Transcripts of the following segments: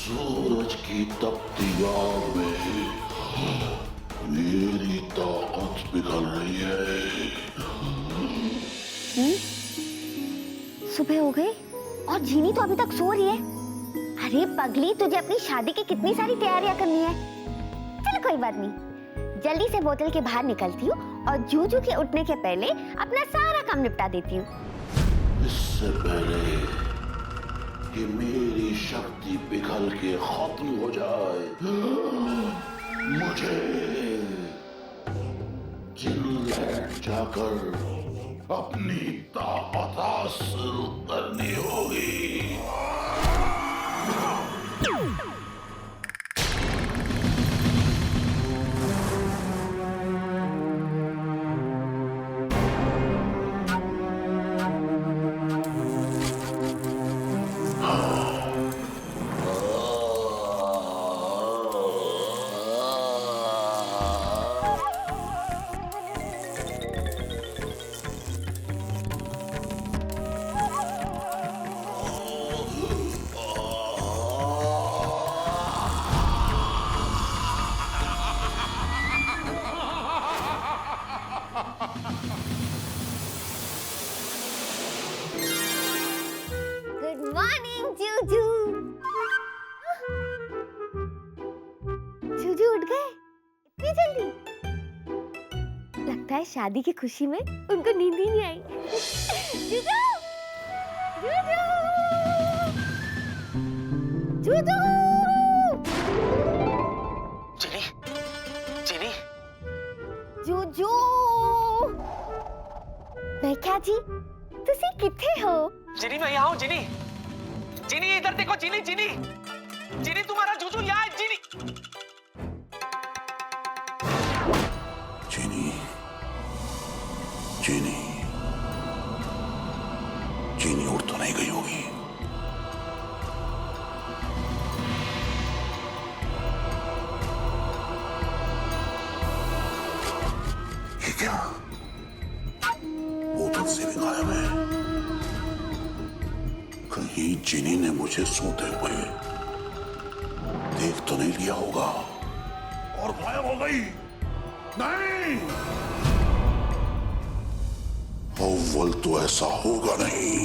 सूरज की तपती आग में मेरी ताकत पिघल रही है। सुबह हो गई और जीनी तो अभी तक सो रही है। अरे पगली, तुझे अपनी शादी की कितनी सारी तैयारियां करनी है। चल कोई बात नहीं, जल्दी से बोतल के बाहर निकलती हूँ और जूजू के उठने के पहले अपना सारा काम निपटा देती हूँ। इससे पहले कि मेरी शक्ति पिघल के खत्म हो जाए, मुझे जिनलैंड जाकर अपनी ताकत हासिल करनी होगी। Good morning Juju. जूजू उठ गए इतनी जल्दी? लगता है शादी की खुशी में उनको नींद ही नहीं आई। जूजू, जूजू, जूजू। जिनी, जिनी, जूजू, मैं क्या जी? तुसी किथे हो? जिनी मैं यहाँ हूँ जिनी, जिनी इधर देखो जिनी, जिनी, जिनी तुम्हारा जूजू यहाँ है जिनी। चीनी, चीनी, चीनी उठ तो नहीं गई होगी। ये क्या? बोतल से भी गायब है। कहीं चीनी ने मुझे सोते हुए देख तो नहीं लिया होगा और गायब हो गई। नहीं, अव्वल तो ऐसा होगा नहीं,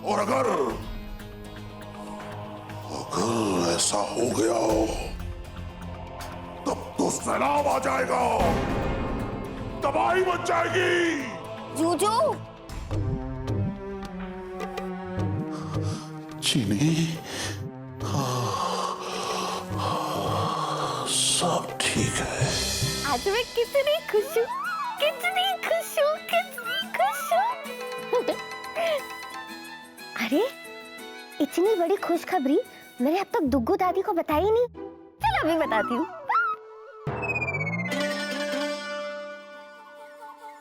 और अगर ऐसा हो गया तब तो सैलाब आ जाएगा, तबाही मच जाएगी। जूजू, चीनी, सब ठीक है। आज मैं कितनी खुश हूँ, कितनी खुश हूँ, कितनी खुश हूँ। अरे इतनी बड़ी खुशखबरी मैंने अब तक दुग्गू दादी को बताई नहीं। चलो अभी बताती हूँ।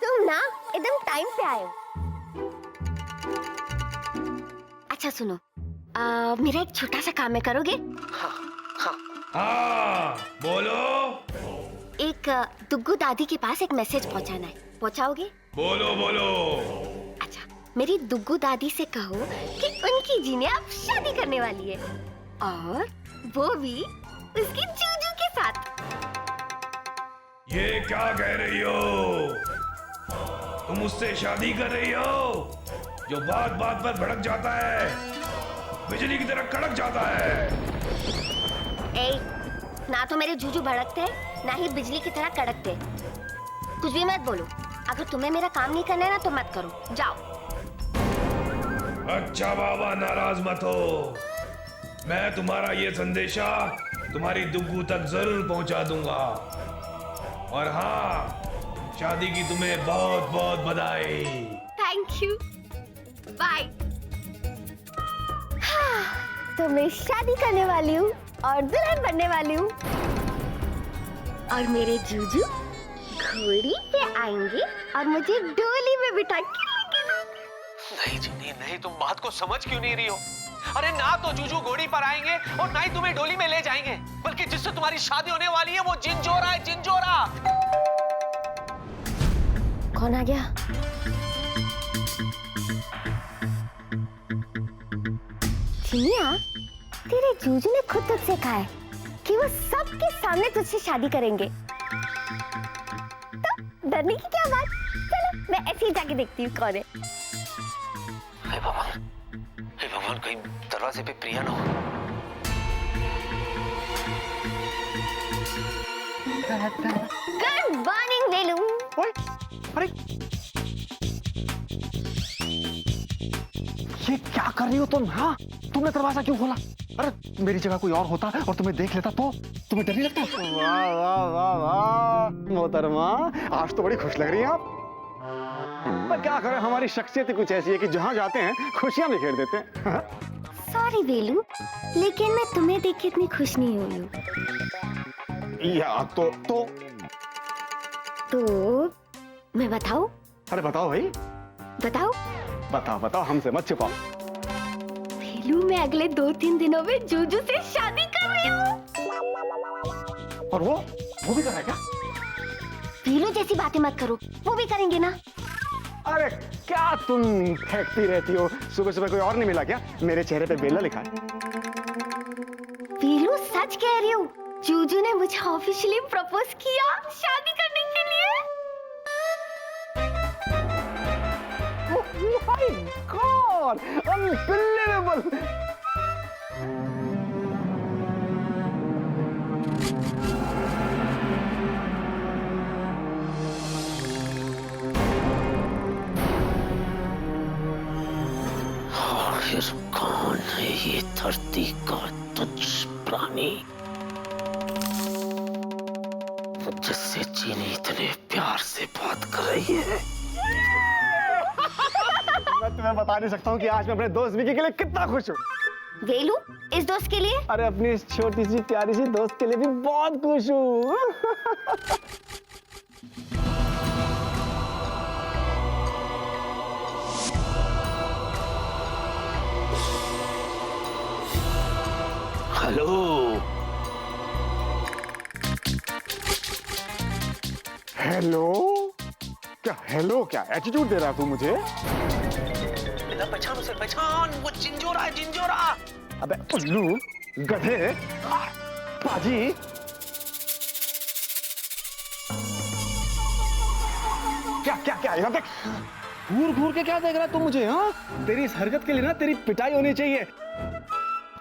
तुम ना एकदम टाइम पे आए हो। अच्छा सुनो, मेरा एक छोटा सा काम है, करोगे? हाँ, बोलो। एक दुग्गू दादी के पास एक मैसेज पहुंचाना है, पहुंचाओगे? बोलो बोलो। अच्छा, मेरी दुग्गू दादी से कहो कि उनकी जीने अब शादी करने वाली है, और वो भी उसकी जूजू के साथ। ये क्या कह रही हो? तुम उससे शादी कर रही हो जो बात बात पर भड़क जाता है, बिजली की तरह कड़क जाता है। ए, ना तो मेरे जूजू भड़कते हैं, ना ही बिजली की तरह कड़कते। कुछ भी मत बोलो। अगर तुम्हें मेरा काम नहीं करना है ना तो मत करो, जाओ। अच्छा बाबा, नाराज मत हो। मैं तुम्हारा ये संदेशा तुम्हारी दुग्गू तक जरूर पहुंचा दूंगा। और हाँ, शादी की तुम्हें बहुत बहुत बधाई। Thank you, bye. तो मैं शादी करने वाली हूँ और दुल्हन बनने वाली हूँ, और मेरे जूजू घोड़ी पे आएंगे और मुझे डोली में बिठा के लेके जाएंगे। नहीं जिनी नहीं, तुम बात को समझ क्यों नहीं रही हो? अरे ना तो जूजू घोड़ी पर आएंगे और ना ही तुम्हें डोली में ले जाएंगे, बल्कि जिससे तुम्हारी शादी होने वाली है वो जिंजोरा है, जिंजोरा। कौन आ गया? चिनिया, तेरे जूजू ने खुद तुझसे कहा है कि वो सबके सामने तुझसे शादी करेंगे, तो डरने की क्या बात। चलो मैं ऐसे ही जाके देखती हूँ कौन है। हे भगवान, कहीं दरवाजे पे प्रिया ना हो। गुड मॉर्निंग वेलू। ओए, अरे ये क्या कर रही हो तुम? हाँ, तुमने दरवाजा क्यों खोला? अरे मेरी जगह कोई और होता और तुम्हें देख लेता तो तुम्हें डर नहीं लगता? वाह वाह वाह वाह मोहतरमा, आज तो बड़ी खुश लग रही हैं आप। पर क्या करें, हमारी शख्सियत ही कुछ ऐसी है कि जहाँ जाते हैं खुशियां बिखेर देते हैं। सॉरी वेलू, लेकिन मैं तुम्हें देख के इतनी खुश नहीं हुई हूँ। या तो मैं बताऊं? अरे बताओ भाई, बताओ बताओ, हमसे मत छुपाओ। वेलू, मैं अगले 2-3 दिनों में जूजू से शादी कर रही हूँ। और वो भी कर रहा है क्या? वेलू जैसी बातें मत करो, वो भी करेंगे ना। अरे क्या तुम फेंकती रहती हो? सुबह सुबह कोई और नहीं मिला क्या? मेरे चेहरे पे बेला लिखा है। वेलू सच कह रही हूँ, जूजू ने मुझे ऑफिशियली प्रपोज किया शादी करने के लिए। Oh my God! Unbelievable! आखिर कौन है ये धरती का तुच्छ प्राणी जिससे चीनी इतने प्यार से बात कर रही है? मैं तुम्हें बता नहीं सकता हूँ कि आज मैं अपने दोस्त विकी के लिए कितना खुश हूँ। वेलू, इस दोस्त के लिए? अरे अपनी इस छोटी सी प्यारी सी दोस्त के लिए भी बहुत खुश हूँ। हेलो हेलो क्या एटीट्यूड दे रहा तू मुझे? बेटा पहचान उसे, पहचान, वो जिंजोरा है, जिंजोरा। अबे उल्लू, गधे, पाजी। क्या यहाँ देख, घूर के क्या देख रहा तू मुझे? हाँ, तेरी इस हरकत के लिए ना तेरी पिटाई होनी चाहिए।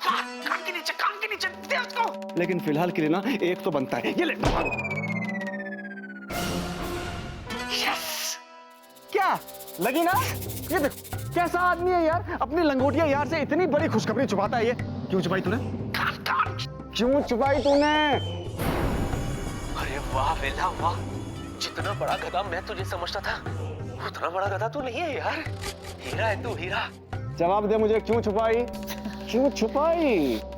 कान के नीचे दे उसको। लेकिन फिलहाल के लिए ना एक तो बनता है, ये ले। क्या लगी ना? ये देख कैसा आदमी है यार, अपनी लंगोटिया यार से इतनी बड़ी खुशखबरी छुपाता है ये। क्यों छुपाई तूने? क्यों छुपाई तूने? अरे वाह वेला वाह, जितना बड़ा गधा मैं तुझे समझता था उतना बड़ा गधा तू नहीं है यार। हीरा है तू, हीरा। जवाब दे मुझे, क्यों छुपाई? क्यों छुपाई?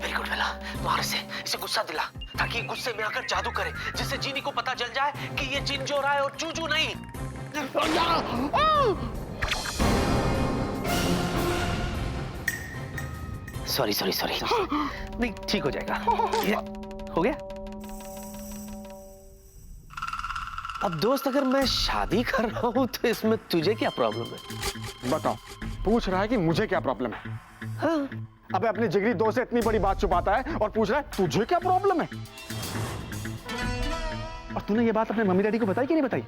वेरी गुड वेला, तुम्हारे से इसे गुस्सा दिला ताकि गुस्से में आकर जादू करे, जिससे जीनी को पता चल जाए कि ये जिंजोरा है और जूजू नहीं। सॉरी नहीं, ठीक हो जाएगा। हो गया। अब दोस्त, अगर मैं शादी कर रहा हूं तो इसमें तुझे क्या प्रॉब्लम है? बताओ, पूछ रहा है कि मुझे क्या प्रॉब्लम है? हाँ? अबे अपनी जिगरी दोस्त से इतनी बड़ी बात छुपाता है और पूछ रहा है तुझे क्या प्रॉब्लम है? और तूने ये बात अपने मम्मी डैडी को बताई कि नहीं बताई?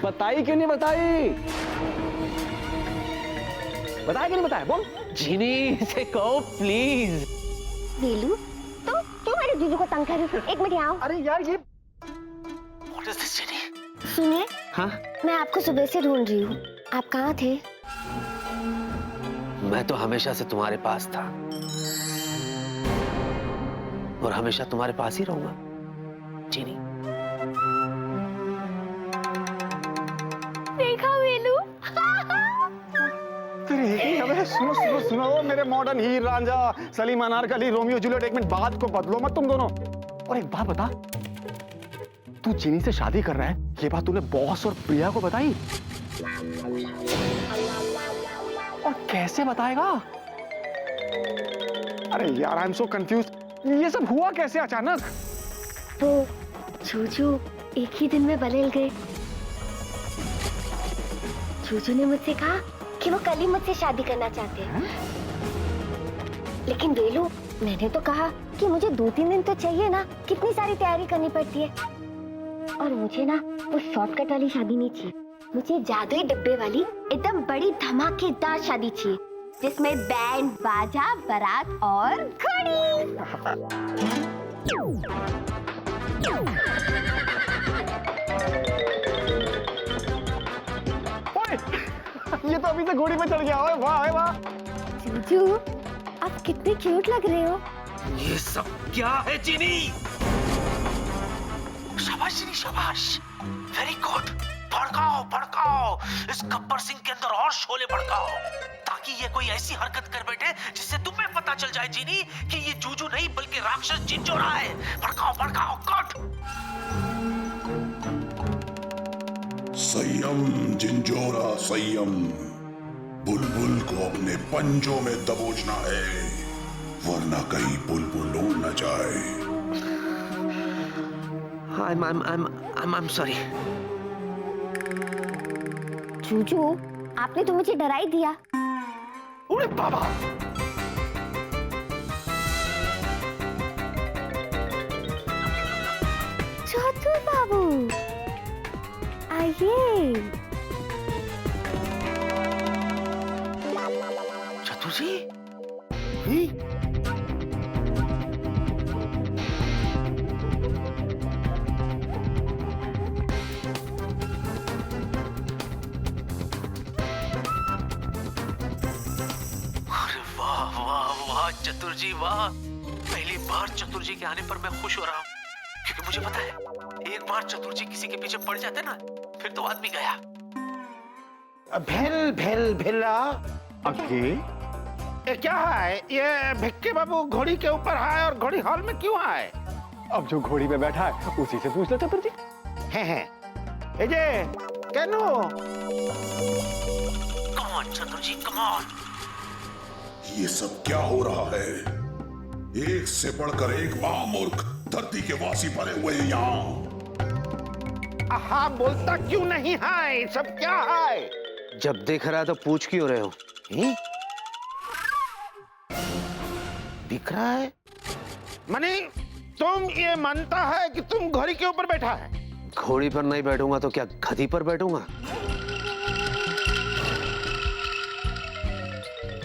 बताई कि नहीं बताई? बताया कि नहीं बताया? बोल। जीनी से कहो प्लीज। वेलू, तुम क्यों मेरे जीजू को तंग कर रही हो? एक मिनट आओ। अरे यार ये What is this, जीनी? सुनिए, हाँ? मैं आपको सुबह से ढूंढ रही हूँ, आप कहाँ थे? मैं तो हमेशा से तुम्हारे पास था और हमेशा तुम्हारे पास ही रहूंगा जीनी। देखा वेलू? अबे सुनो मेरे मॉडर्न हीर रांझा, सलीम अनारकली, रोमियो जूलियट। एक मिनट, बात को बदलो मत तुम दोनों। और एक बात बता, तू चीनी से शादी कर रहा है, ये बात तूने बॉस और प्रिया को बताई? और कैसे बताएगा? अरे यार, आई एम सो कंफ्यूज। ये सब हुआ कैसे अचानक? वो जूजू एक ही दिन में बदल गए। जूजू ने मुझसे कहा कि वो कल ही मुझसे शादी करना चाहते हैं। लेकिन वेलू, मैंने तो कहा कि मुझे 2-3 दिन तो चाहिए ना, कितनी सारी तैयारी करनी पड़ती है। और मुझे ना वो शॉर्टकट वाली शादी नहीं चाहिए, मुझे जादुई डिब्बे वाली एकदम बड़ी धमाकेदार शादी चाहिए, जिसमें बैंड बाजा बारात और घड़ी। ये तो अभी से घोड़ी पे चढ़ गया। ओए वाह वाह। जीजू, आप कितने क्यूट लग रहे हो। ये सब क्या है चीनी? शाबाश चीनी, शाबाश, वेरी गुड। भड़काओ भड़काओ, इस गब्बर सिंह के अंदर और शोले भड़काओ, ताकि ये कोई ऐसी हरकत कर बैठे जिससे तुम्हें पता चल जाए चीनी कि ये जूजू नहीं बल्कि राक्षस जिंजोरा है। भड़काओ भड़काओ, गुड। संयम जिंजोरा संयम, बुलबुल को अपने पंजों में दबोचना है, वरना कहीं बुलबुल उड़ न जाए। I'm sorry। जूजू, आपने तो मुझे डरा ही दिया। अरे बाबा, चतुर बाबू, आइए। चतुर जी, चतुर जी वाह, पहली बार चतुर जी के आने पर मैं खुश हो रहा हूँ, क्योंकि मुझे पता है एक बार चतुर जी किसी के पीछे पड़ जाते ना, फिर तो आदमी गया। भेल भेल भेला अके ये क्या है? ये भिक्के बाबू घोड़ी के ऊपर है और घोड़ी हॉल में क्यों है? अब जो घोड़ी पे बैठा है उसी से पूछ लो चतुर जी। हैं ये जे केनो कम ऑन चतुर जी, कम ऑन। ये सब क्या हो रहा है? एक से बढ़कर एक महामूर्ख धरती के वासी पड़े हुए हैं यहाँ। हाँ, बोलता क्यों नहीं है? ये सब क्या है? जब देख रहा है तो पूछ क्यों रहे हो? हैं? दिख रहा है? मने तुम ये मानता है कि तुम घोड़ी के ऊपर बैठा है? घोड़ी पर नहीं बैठूंगा तो क्या गधी पर बैठूंगा?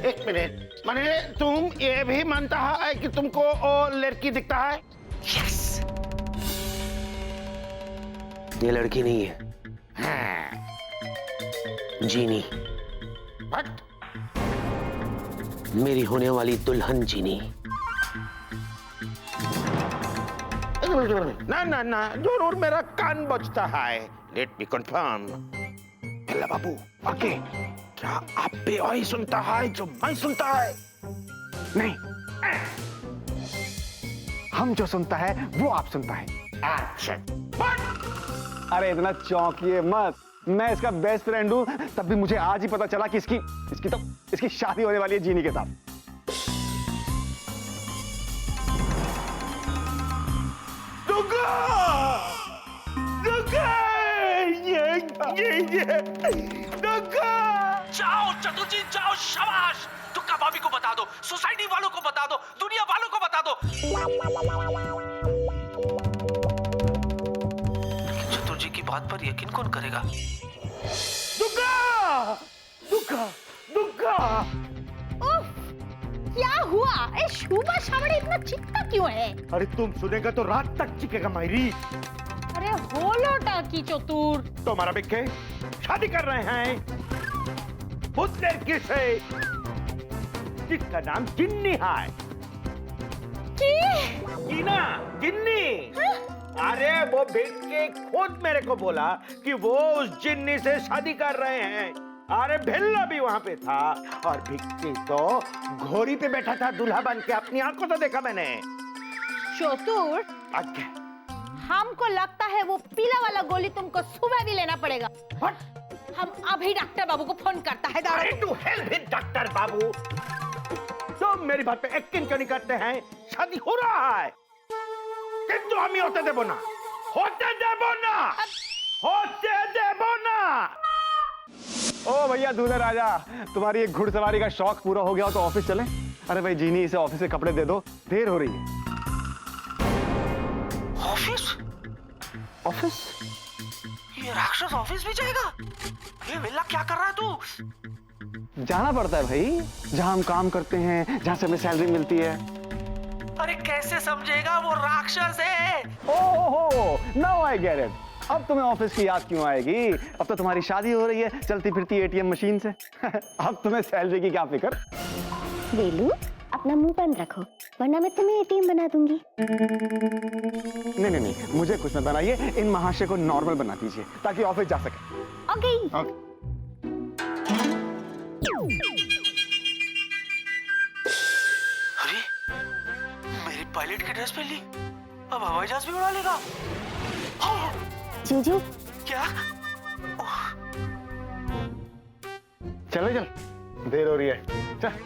एक मिनट, मने तुम ये भी मानता है कि तुमको वो लड़की दिखता है? यस, ये लड़की नहीं है, हाँ। जीनी, बट मेरी होने वाली दुल्हन जीनी। ना ना ना, जरूर मेरा कान बजता है। Let me confirm. भैला बाबू, आके क्या आप भी वही सुनता है जो मैं सुनता है? नहीं, हम जो सुनता है वो आप सुनता है। अच्छा, अरे इतना चौंकिए मत, मैं इसका बेस्ट फ्रेंड हूँ, तब भी मुझे आज ही पता चला कि इसकी शादी होने वाली है जीनी के साथ। जाओ चतुर जी जाओ, शाबाश। तुक्का भाभी को बता दो, सोसाइटी वालों को बता दो, दुनिया वालों को बता दो। लेकिन चतुर जी की बात पर यकीन कौन करेगा? उफ, क्या हुआ? ए शुभा शावड़ी इतना चिपका क्यों है? अरे तुम सुनेगा तो रात तक चिकेगा मायरी। अरे होलो टाकी चतुर। तुम्हारा बिक्के शादी कर रहे हैं उस लड़की से जिसका नाम जिन्नी है। जीना, जिन्नी। अरे वो बिक्के खुद मेरे को बोला कि वो उस जिन्नी से शादी कर रहे हैं। अरे भिल्ला भी वहां पे था और भिक्की तो घोड़ी पे बैठा था दूल्हा बन के, अपनी आंखों से देखा मैंने। चतुर, अच्छा, हमको लगता है वो पीला वाला गोली तुमको सुबह भी लेना पड़ेगा। What? हम अभी डॉक्टर बाबू को फोन करता है। अरे तू हेल्प हिट डॉक्टर बाबू, तुम मेरी बात पे एक्टिंग क्यों नहीं करते हैं? शादी हो रहा है, किंतु हम होते देबो ना, होते देबो ना, होते देबो ना। ओ भैया दूल्हा राजा, तुम्हारी एक घुड़सवारी का शौक पूरा हो गया हो तो ऑफिस चलें? अरे भाई जीनी, इसे ऑफिस से कपड़े दे दो, देर हो रही है। ऑफिस? ये राक्षस ऑफिस भी जाएगा? ये विल्ला क्या कर रहा है तू? जाना पड़ता है भाई, जहां हम काम करते हैं, जहां से हमें सैलरी मिलती है। अरे कैसे समझेगा, वो राक्षस है। ओहो, नाउ आई गेट इट। अब तुम्हें ऑफिस की याद क्यों आएगी? अब तो तुम्हारी शादी हो रही है चलती फिरती एटीएम मशीन से। अब तुम्हें सैलरी की क्या फिक्र? वेलू, अपना मुंह बंद रखो, वरना मैं तुम्हें एटीएम बना दूंगी। नहीं नहीं नहीं, मुझे कुछ मत बनाइए, इन महाशय को नॉर्मल बना दीजिए ताकि ऑफिस जा सके। ओके। अरे मेरी पायलट की ड्रेस पहन ली, अब हवाई जहाज भी उड़ा लेगा। हाँ, जूजू, क्या? चल चल, देर हो रही है, चल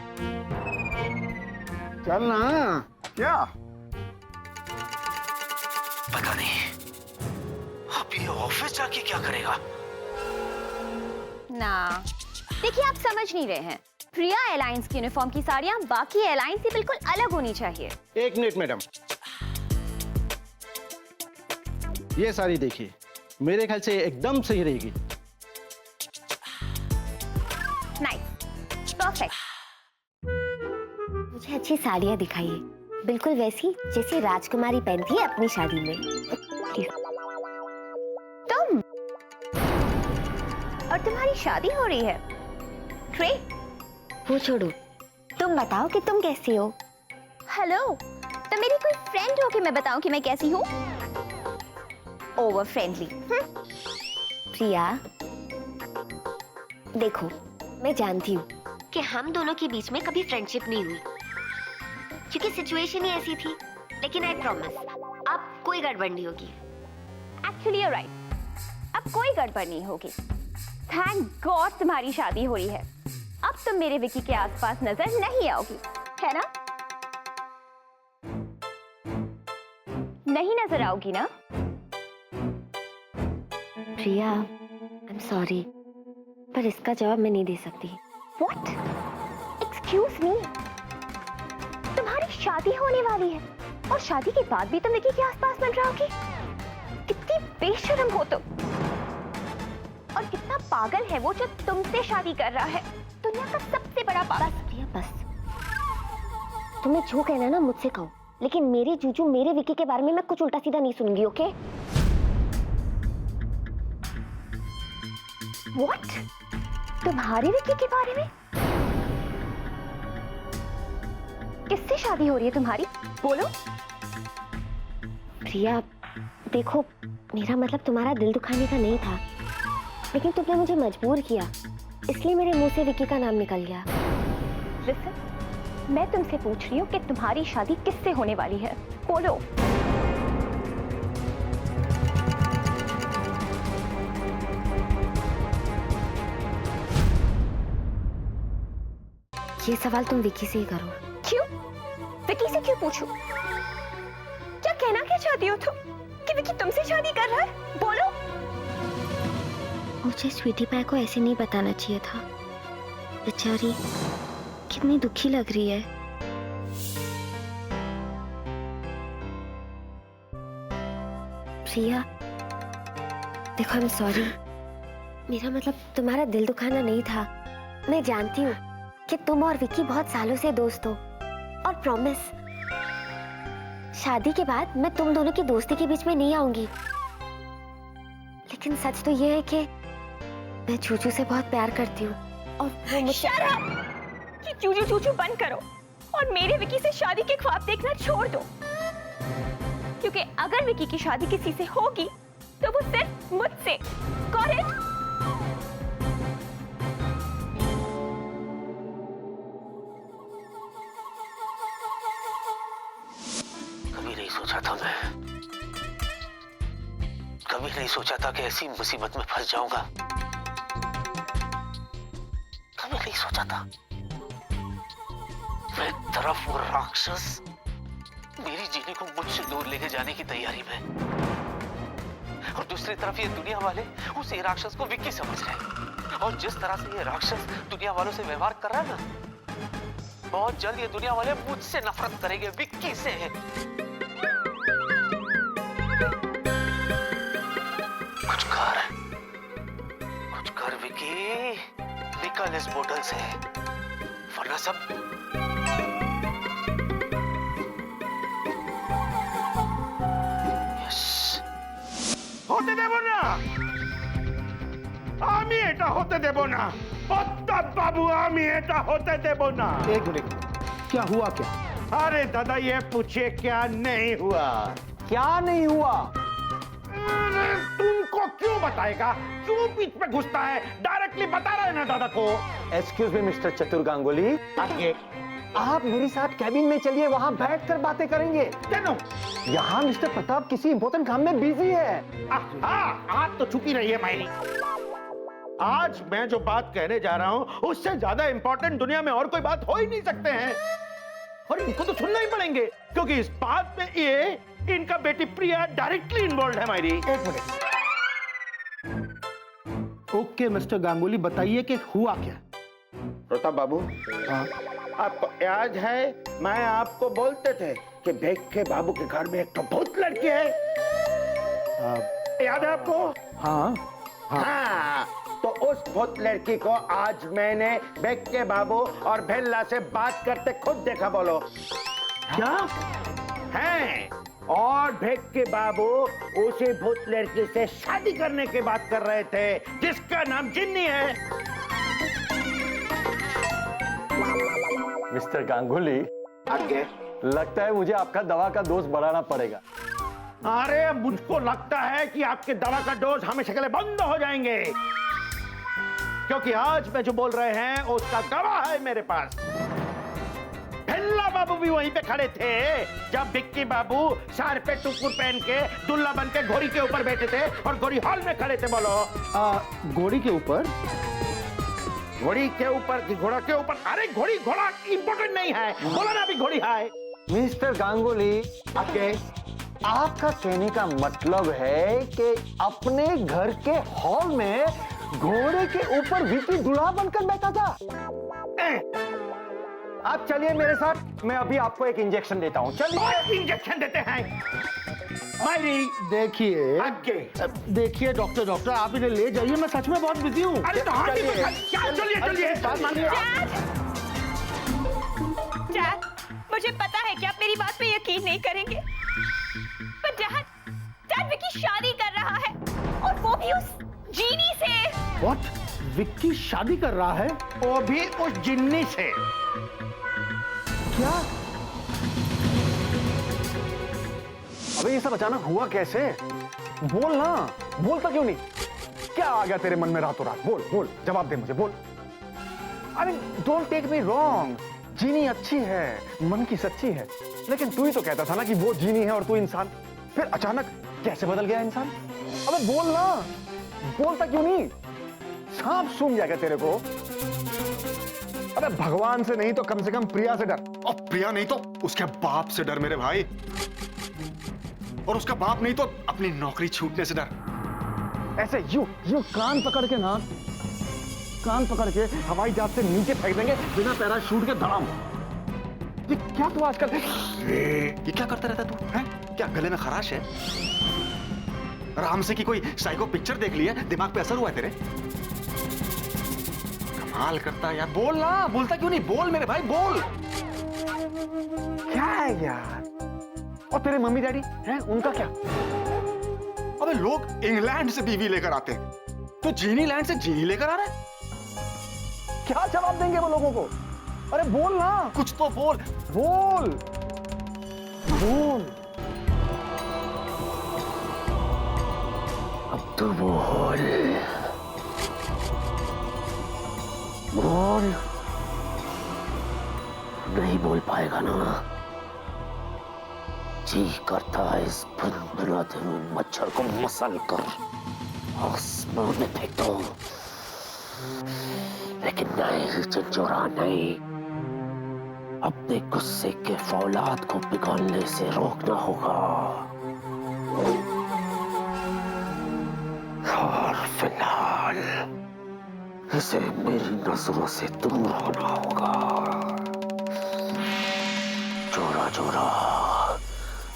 चल ना। क्या? पता नहीं अब ये ऑफिस जाके क्या करेगा। ना, देखिए आप समझ नहीं रहे हैं। प्रिया एयरलाइंस की यूनिफॉर्म की साड़ियां बाकी एयरलाइंस से बिल्कुल अलग होनी चाहिए। एक मिनट मैडम, ये साड़ी देखिए, मेरे ख्याल से एकदम सही रहेगी। Nice, perfect. मुझे अच्छी साड़ियां दिखाइए, बिल्कुल वैसी जैसी राजकुमारी पहनती है अपनी शादी में। तुम और तुम्हारी शादी हो रही है। ट्रे, वो छोड़ो, तुम बताओ कि तुम कैसी हो। हेलो, तो मेरी कोई फ्रेंड हो कि मैं बताऊं कि मैं कैसी हूँ? Over friendly. प्रिया, देखो मैं जानती हूँ कि हम दोनों के बीच में कभी फ्रेंडशिप नहीं हुई, क्योंकि सिचुएशन ही ऐसी थी। लेकिन आई प्रॉमिस, अब कोई गड़बड़ नहीं होगी। एक्चुअली you're right, अब कोई गड़बड़ नहीं होगी। थैंक गॉड तुम्हारी शादी हो रही है। अब तुम मेरे विकी के आसपास नजर नहीं आओगी, है ना? नहीं नजर आओगी ना? प्रिया, आई एम सॉरी, पर इसका जवाब मैं नहीं दे सकती। What? Excuse me? तुम्हारी शादी होने वाली है और शादी के बाद भी तुम विकी के आसपास बन रहोगी? कितनी बेशर्म हो तुम, और कितना पागल है वो जो तुमसे शादी कर रहा है, दुनिया का सबसे बड़ा पागल। बस प्रिया बस, तुम्हें जो कहना है ना मुझसे कहो, लेकिन मेरे जूजू मेरे विकी के बारे में मैं कुछ उल्टा सीधा नहीं सुनूंगी, ओके? What? तुम्हारे विकी के बारे में? किससे शादी हो रही है तुम्हारी? बोलो। प्रिया, देखो मेरा मतलब तुम्हारा दिल दुखाने का नहीं था, लेकिन तुमने मुझे मजबूर किया, इसलिए मेरे मुंह से विकी का नाम निकल गया। लिसन, मैं तुमसे पूछ रही हूँ कि तुम्हारी शादी किससे होने वाली है? बोलो। ये सवाल तुम विकी से ही करो। क्यों? विकी से क्यों पूछूं? क्या कहना क्या चाहती हो तुम कि विकी तुमसे शादी कर रहा है? बोलो। मुझे स्वीटी पाई को ऐसे नहीं बताना चाहिए था। बेचारी कितनी दुखी लग रही है। प्रिया, देखो आई एम सॉरी, मेरा मतलब तुम्हारा दिल दुखाना नहीं था। मैं जानती हूँ कि तुम और विकी बहुत सालों से दोस्त हो, और प्रॉमिस, शादी के बाद मैं तुम दोनों की दोस्ती के बीच में नहीं आऊंगी। लेकिन सच तो ये है कि मैं चूचू से बहुत प्यार करती हूँ, और वो मुझसे... Shut up! कि चूचू चूचू बंद करो और मेरे विकी से शादी के ख्वाब देखना छोड़ दो, क्योंकि अगर विकी की शादी किसी से होगी तो वो सिर्फ मुझसे। Got it? सोचा था मैं, कभी नहीं सोचा था कि ऐसी मुसीबत में फंस जाऊंगा। कभी नहीं सोचा था। एक तरफ वो राक्षस मेरी जीनी को मुझसे दूर लेके जाने की तैयारी में, और दूसरी तरफ ये दुनिया वाले उस राक्षस को विक्की समझ रहे हैं। और जिस तरह से ये राक्षस दुनिया वालों से व्यवहार कर रहा है ना, बहुत जल्द ये दुनिया वाले मुझसे नफरत करेंगे, विक्की से। निकल इस बोतल से, वरना सब হতে দেব না, আমি এটা হতে দেব না প্রতাপ বাবু, আমি এটা হতে দেব না। एक मिनट, क्या हुआ क्या? अरे दादा ये पूछिए क्या नहीं हुआ। क्या नहीं हुआ? अरे तुमको क्यों बताएगा, क्यों बीच में घुसता है, डायरेक्टली बता रहे ना दादा को। एक्सक्यूज मी मिस्टर चतुर गांगुली, आगे आप मेरे साथ कैबिन में चलिए, वहाँ बैठकर बातें करेंगे। चलो। यहाँ मिस्टर प्रताप किसी इंपॉर्टेंट काम में बिजी है। हाँ, आज तो छुपी रही है मायरी। आज मैं जो बात कहने जा रहा हूँ उससे ज्यादा इंपॉर्टेंट दुनिया में और कोई बात हो ही नहीं सकते हैं, और इनको तो सुनना ही पड़ेंगे क्योंकि इस बात में ये इनका बेटी प्रिया डायरेक्टली इन्वॉल्व है मायरी। एक मिनट। ओके मिस्टर गांगुली, बताइए कि हुआ क्या? प्रताप बाबू, हाँ? आपको याद है मैं आपको बोलते थे कि भेक्के बाबू के घर में एक तो भूत लड़की है, याद है आपको? हाँ हाँ, तो उस भूत लड़की को आज मैंने भेक्के बाबू और भेल्ला से बात करते खुद देखा। बोलो क्या? हैं? और भेक्के बाबू उसी भूत लड़की से शादी करने की बात कर रहे थे जिसका नाम जिन्नी है। मिस्टर गांगुली, आगे लगता है मुझे आपका दवा का डोज बढ़ाना पड़ेगा। अरे मुझको लगता है कि आपके दवा का डोज हमेशा के लिए बंद हो जाएंगे, क्योंकि आज मैं जो बोल रहे हैं उसका गवाह है मेरे पास। भेल्ला बाबू भी वहीं पे खड़े थे जब भिक्की बाबू सर पे टुकुर पहन के दुल्ला बन के घोड़ी के ऊपर बैठे थे और घोड़ी हॉल में खड़े थे। बोलो घोड़ी के ऊपर? घोड़ी के ऊपर कि घोड़ा के ऊपर? अरे घोड़ी घोड़ा इंपॉर्टेंट नहीं है, बोलो ना अभी घोड़ी है। मिस्टर गांगुली, आगे आपका कहने का मतलब है कि अपने घर के हॉल में घोड़े के ऊपर विकी दूल्हा बनकर बैठा था? आप चलिए मेरे साथ, मैं अभी आपको एक इंजेक्शन देता हूँ। चलिए। इंजेक्शन देते हैं मायरी। देखिए आगे देखिए डॉक्टर आप इन्हें ले जाइए, मैं सच में बहुत बिजी हूँ। अरे तो हाँ, चलिए चलिए बात मानिए। डैड, मुझे पता है कि आप मेरी बात पे यकीन नहीं करेंगे, पर डैड विकी शादी कर रहा है, और वो भी उस जीनी से। व्हाट? विक्की शादी कर रहा है? वो भी उस जिन्नी से। क्या? अबे ये सब अचानक हुआ कैसे? बोल ना, बोलता क्यों नहीं? क्या आ गया तेरे मन में रातों रात? बोल बोल, जवाब दे मुझे, बोल। अरे डोंट टेक मी रॉन्ग, जीनी अच्छी है, मन की सच्ची है, लेकिन तू ही तो कहता था ना कि वो जीनी है और तू इंसान। फिर अचानक कैसे बदल गया इंसान? अबे बोल ना, बोलता क्यों नहीं? सांप सूंघ जाएगा तेरे को। अबे भगवान से नहीं तो कम से कम प्रिया से डर। और प्रिया नहीं तो उसके बाप से डर मेरे भाई, और उसका बाप नहीं तो अपनी नौकरी छूटने से डर। ऐसे यू कान पकड़ के ना, कान पकड़ के हवाई जहाज से नीचे फेंक देंगे बिना पैराशूट के धड़ाम। ये क्या तू आजकल ये क्या करता रहता तू है? क्या गले में खराश है? राम से की कोई साइको पिक्चर देख ली है, दिमाग पे असर हुआ है तेरे? कमाल करता है यार। बोल ना, बोलता क्यों नहीं? बोल मेरे भाई, बोल। क्या है यार? और तेरे मम्मी डैडी हैं, उनका क्या? अबे लोग इंग्लैंड से बीवी लेकर आते हैं, तो जीनी लैंड से जीनी लेकर आ रहा है। क्या जवाब देंगे वो लोगों को? अरे बोल ना, कुछ तो बोल। बोल बोल। अब तो बोल नहीं बोल पाएगा ना? जी करता है इस भुनभुनाते हुए मच्छर को मसल कर आसमान में फेंक दो, लेकिन नहीं चिंचोरा, नहीं। अपने गुस्से के फौलाद को पिघलने से रोकना होगा, और फिलहाल इसे मेरी नजरों से दूर होना होगा। जोरा जोरा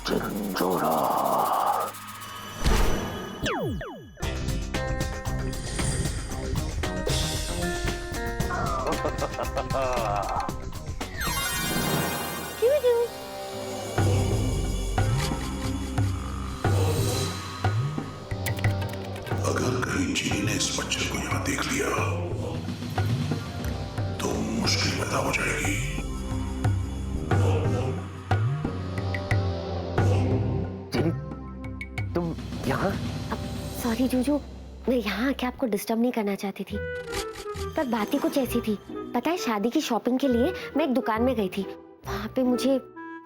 चिंजोरा। जूजू। अगर कहीं जीनी ने इस बच्चे को यहां देख लिया तो मुश्किल पैदा हो जाएगी। जीनी, तुम यहाँ? सॉरी जूजू, मैं यहाँ आके आपको डिस्टर्ब नहीं करना चाहती थी, पर बात ही कुछ ऐसी थी। पता है, शादी की शॉपिंग के लिए मैं एक दुकान में गई थी। वहाँ पे मुझे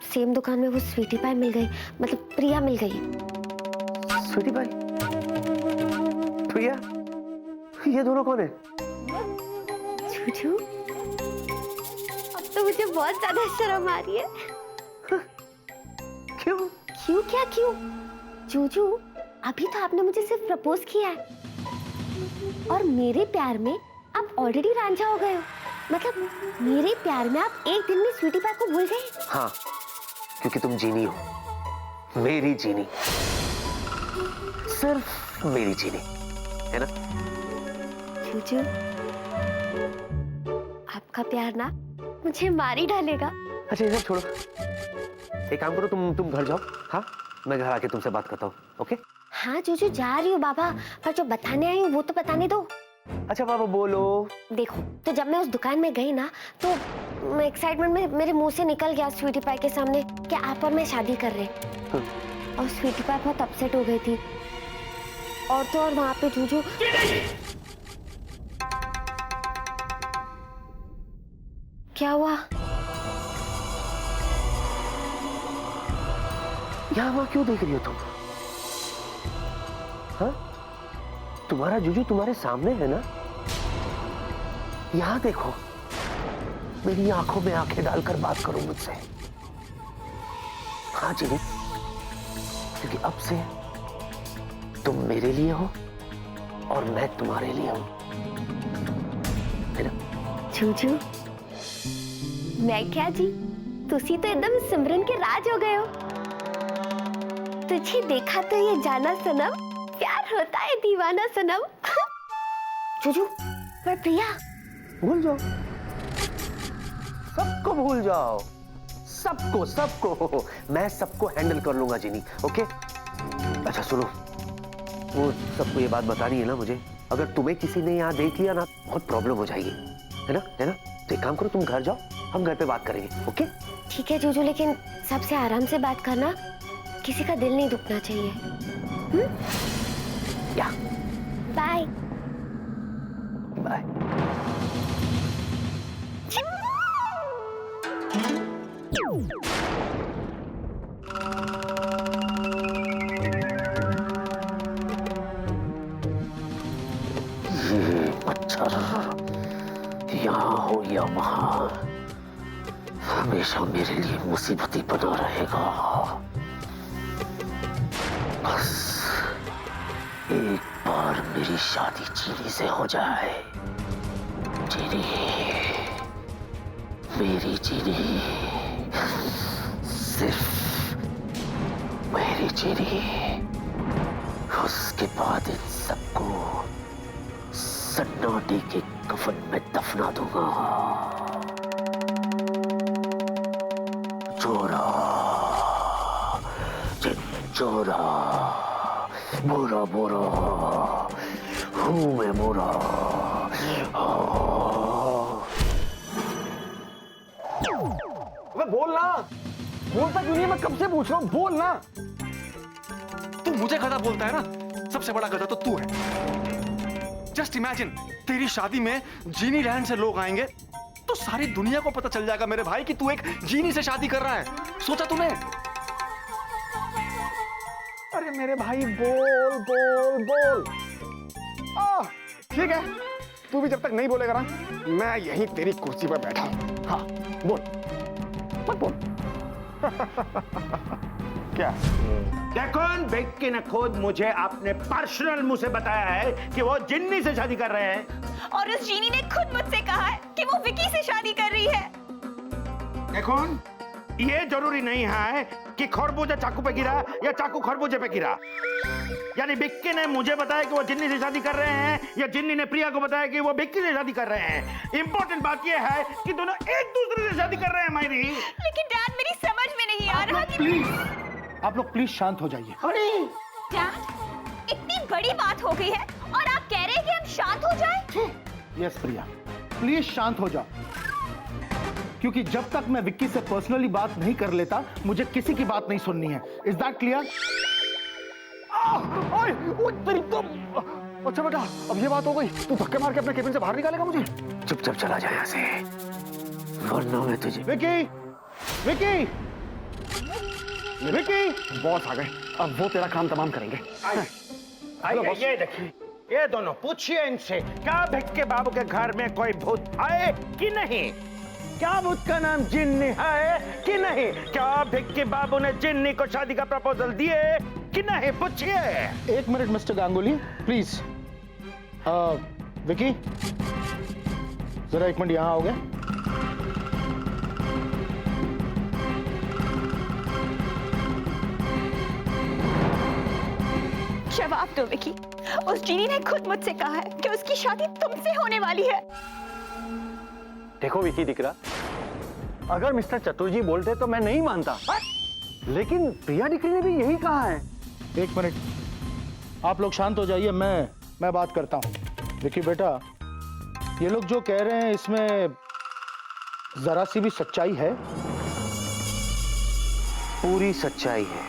सेम दुकान में वो स्वीटी पाई मिल गई, मतलब प्रिया मिल गई। स्वीटी पाई? प्रिया? ये दोनों कौन है? जूजू, अब तो मुझे बहुत ज्यादा शर्म आ रही है। क्यों? क्यों क्या क्यों? जूजू, अभी तो आपने मुझे सिर्फ प्रपोज किया है और मेरे प्यार में आप ऑलरेडी रांझा हो गए हो। मतलब मेरे प्यार में आप एक दिन में स्वीटी पाई को भूल गए। हाँ, क्योंकि तुम जीनी हो, मेरी जीनी, सिर्फ मेरी जीनी, है ना? जूजू, आपका प्यार ना मुझे मार ही डालेगा। अच्छा ये सब छोड़ो, एक काम करो, तुम घर जाओ। हाँ, मैं घर आके तुमसे बात करता हूँ। ओके? हाँ जूजू, जा रही हूँ बाबा, पर जो बताने आई हूँ वो तो बताने दो। अच्छा बाबा बोलो। देखो, तो जब मैं उस दुकान में गई ना, तो एक्साइटमेंट में मेरे मुंह से निकल गया स्वीटी पाई के सामने कि आप और मैं शादी कर रहे हैं। और स्वीटी पाई बहुत अपसेट हो गई थी। और तो और वहां पे जूजू, क्या हुआ? यहाँ वहाँ क्यों देख रही हो तुम? हाँ? तुम्हारा जूजू तुम्हारे सामने है ना? यहाँ देखो, मेरी आंखों में आंखें डालकर बात करो मुझसे। हाँ जीनी, क्योंकि अब से तुम मेरे लिए हो और मैं तुम्हारे लिए हूं, है ना? जूजू, मैं क्या जी, तुसी तो एकदम सिमरन के राज हो गए हो। तुझे देखा तो ये जाना सनम, प्यार होता है दीवाना सनम। जूजू, पर प्रिया? भूल जाओ, सबको भूल जाओ, सबको मैं सबको हैंडल कर लूंगा जीनी। ओके? अच्छा सुनो, वो सबको ये बात बतानी है ना मुझे। अगर तुम्हें किसी ने यहाँ देख लिया ना, बहुत प्रॉब्लम हो जाएगी, है ना? तो एक काम करो, तुम घर जाओ, हम घर पे बात करेंगे। ओके? ठीक है जूजू, लेकिन सबसे आराम से बात करना, किसी का दिल नहीं दुखना चाहिए। या बाय बाय। ये मच्छर यहाँ हो या वहां, हमेशा मेरे लिए मुसीबत ही बना रहेगा। बस एक बार मेरी शादी चीनी से हो जाए। चीनी, मेरी चीनी, सिर्फ मेरी चीनी। उसके बाद इन सबको सन्नाटे के कफन में दफना दूंगा। चोरा, चोरा, बुरा बुरा, हूँ मैं बुरा। बोलना, बोलता क्यों नहीं? मैं कब से पूछ रहा हूँ, बोलना। तू मुझे गधा बोलता है ना, सबसे बड़ा गधा तो तू है। जस्ट इमेजिन, तेरी शादी में जीनी लैंड से लोग आएंगे तो सारी दुनिया को पता चल जाएगा मेरे भाई कि तू एक जीनी से शादी कर रहा है। सोचा तूने? अरे मेरे भाई, बोल बोल बोल। ठीक है, तू भी जब तक नहीं बोलेगा ना, मैं यहीं तेरी कुर्सी पर बैठा हूं। हाँ बोल, मत बोल। क्या? देखो, बेक्की ने खुद मुझे अपने पर्सनल मुंह से बताया है कि वो जिन्नी से शादी कर रहे हैं। और उस जीनी ने खुद मुझसे कहा है कि वो विकी से शादी कर रही है। देखो, ये जरूरी नहीं है कि खरबूजा चाकू पे गिरा या चाकू खरबूजे पे गिरा। यानी विक्की ने मुझे बताया कि वो जिन्नी से शादी कर रहे हैं, या जिन्नी ने प्रिया को बताया कि वो विक्की से शादी कर रहे हैं। इंपॉर्टेंट बात ये है कि दोनों एक दूसरे से शादी कर रहे हैं मायरी। लेकिन डैड मेरी समझ में नहीं आ रहा कि प्लीज आप लोग प्लीज शांत हो जाइए। डैड इतनी बड़ी बात हो गई है और आप कह रहे हैं कि हम शांत हो जाएं? यस प्रिया, प्लीज शांत हो जाओ, क्योंकि जब तक मैं विक्की से पर्सनली बात नहीं कर लेता मुझे किसी की बात नहीं सुननी है। Is that clear? तेरी तो अच्छा बेटा, अब ये बात हो गई, तू धक्के मार के अपने केबिन से बाहर निकालेगा मुझे? चुपचाप चला जा यहाँ से, वरना मैं तुझे। विक्की, विक्की, विक्की, बॉस आ गए, अब वो तेरा काम तमाम करेंगे। आइए, ये देखिए, ये दोनों पूछिए इनसे, क्या भिक्के बाबू के घर में कोई भूत आए कि नहीं? क्या भूत का नाम जिन्नी है कि नहीं? क्या भिक्की बाबू ने जिन्नी को शादी का प्रपोजल दिए कि नहीं? पूछिए। एक minute mister Ganguly, please. Vicky, जरा एक मिनट यहां आओगे? जवाब दो विकी, उस जीनी ने खुद मुझसे कहा है कि उसकी शादी तुमसे होने वाली है। देखो विकी दिकरा, अगर मिस्टर चतुर्जी बोलते तो मैं नहीं मानता, लेकिन प्रिया दिकरी ने भी यही कहा है। एक मिनट, आप लोग शांत हो जाइए, मैं बात करता हूं। विकी बेटा, ये लोग जो कह रहे हैं इसमें जरा सी भी सच्चाई है? पूरी सच्चाई है।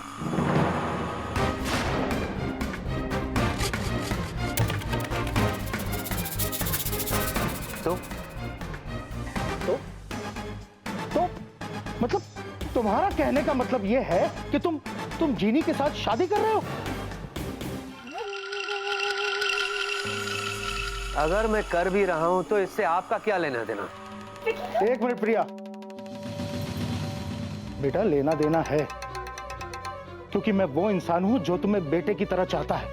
तो मतलब तुम्हारा कहने का मतलब यह है कि तुम जीनी के साथ शादी कर रहे हो? अगर मैं कर भी रहा हूं तो इससे आपका क्या लेना देना? एक मिनट प्रिया बेटा, लेना देना है, क्योंकि मैं वो इंसान हूं जो तुम्हें बेटे की तरह चाहता है,